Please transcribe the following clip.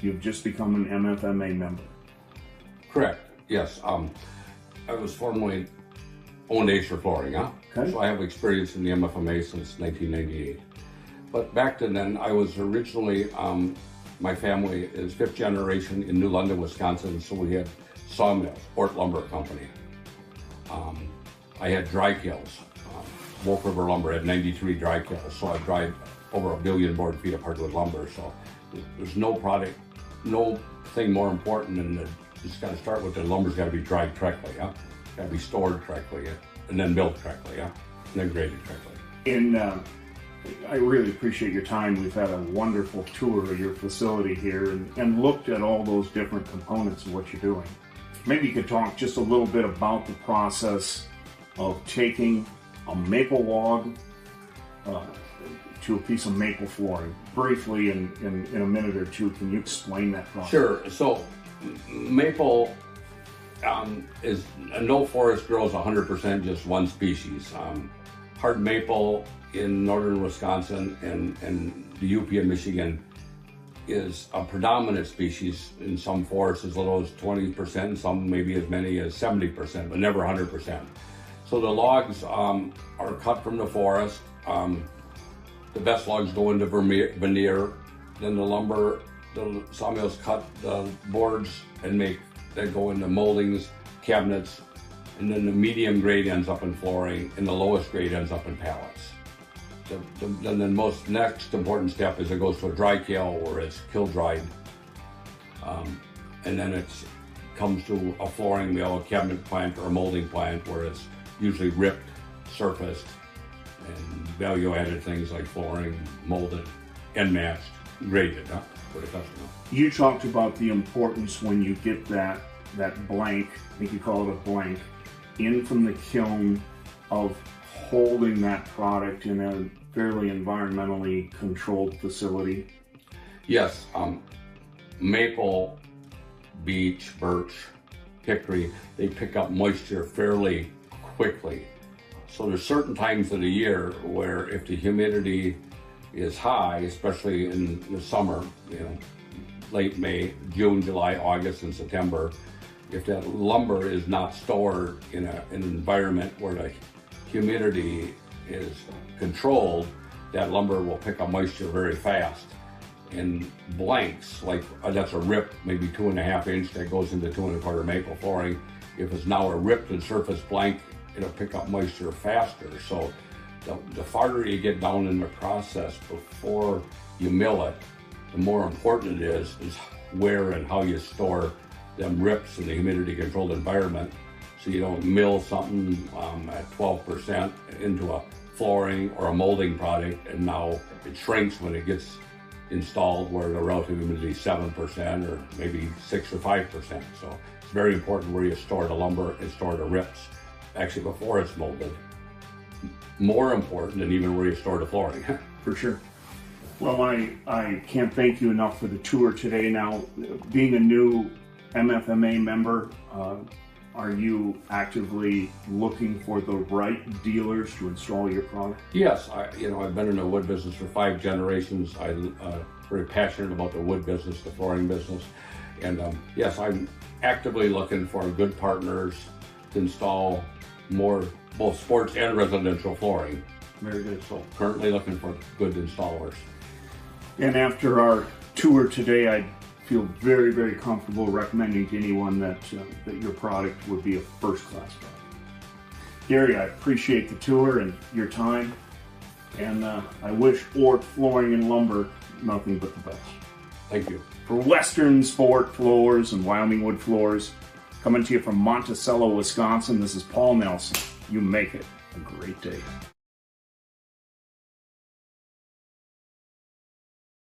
you've just become an MFMA member. Correct, yes. I was formerly owned Ort Flooring, Okay. So I have experience in the MFMA since 1998. But back then, I was originally, my family is 5th generation in New London, Wisconsin, so we had sawmills, Ort Lumber Company. I had dry kilns. Wolf River Lumber had 93 dry kilns, so I dried over 1 billion board feet of hardwood lumber. So there's no product, no thing more important than the, it's got to start with the lumber's got to be dried correctly, got to be stored correctly, and then milled correctly, and then graded correctly. And I really appreciate your time. We've had a wonderful tour of your facility here and looked at all those different components of what you're doing. Maybe you could talk just a little bit about the process of taking a maple log to a piece of maple flooring. Briefly, in a minute or two, can you explain that process? Sure. So maple is, no forest grows 100% just one species. Hard maple in northern Wisconsin and the UP of Michigan is a predominant species in some forests, as little as 20%, some maybe as many as 70%, but never 100%. So the logs are cut from the forest. The best logs go into veneer. Then the sawmills cut the boards and they go into moldings, cabinets, and then the medium grade ends up in flooring, and the lowest grade ends up in pallets. Then the next important step is it goes to a dry kiln where it's kiln dried, and then it comes to a flooring mill, a cabinet plant, or a molding plant where it's usually ripped, surfaced, and value-added things like flooring, molded, and matched, graded for the customer. You talked about the importance when you get that blank, I think you call it a blank, in from the kiln, of holding that product in a fairly environmentally controlled facility. Yes, maple, beech, birch, hickory, they pick up moisture fairly quickly. So there's certain times of the year where if the humidity is high, especially in the summer, late May, June, July, August, and September, if that lumber is not stored in an environment where the humidity is controlled, that lumber will pick up moisture very fast. And blanks, like that's a ripped, maybe 2.5 inch that goes into 2.25 maple flooring. If it's now a ripped and surfaced blank, it'll pick up moisture faster. So the farther you get down in the process before you mill it, the more important it is where and how you store them rips in the humidity controlled environment, so you don't mill something at 12% into a flooring or a molding product, and now it shrinks when it gets installed where the relative humidity is 7% or maybe 6 or 5%. So it's very important where you store the lumber and store the rips, actually before it's molded. More important than even where you store the flooring. For sure. Well, I can't thank you enough for the tour today. Now, being a new MFMA member, are you actively looking for the right dealers to install your product? Yes, I've been in the wood business for 5 generations. I'm very passionate about the wood business, the flooring business. And yes, I'm actively looking for good partners to install more, both sports and residential flooring. Very good. So currently looking for good installers. And after our tour today, I feel very, very comfortable recommending to anyone that your product would be a first-class product. Gary, I appreciate the tour and your time, and I wish Ort Flooring and Lumber nothing but the best. Thank you. For Western Sport Floors and Wyoming Wood Floors, coming to you from Monticello, Wisconsin, this is Paul Nelson. You make it a great day.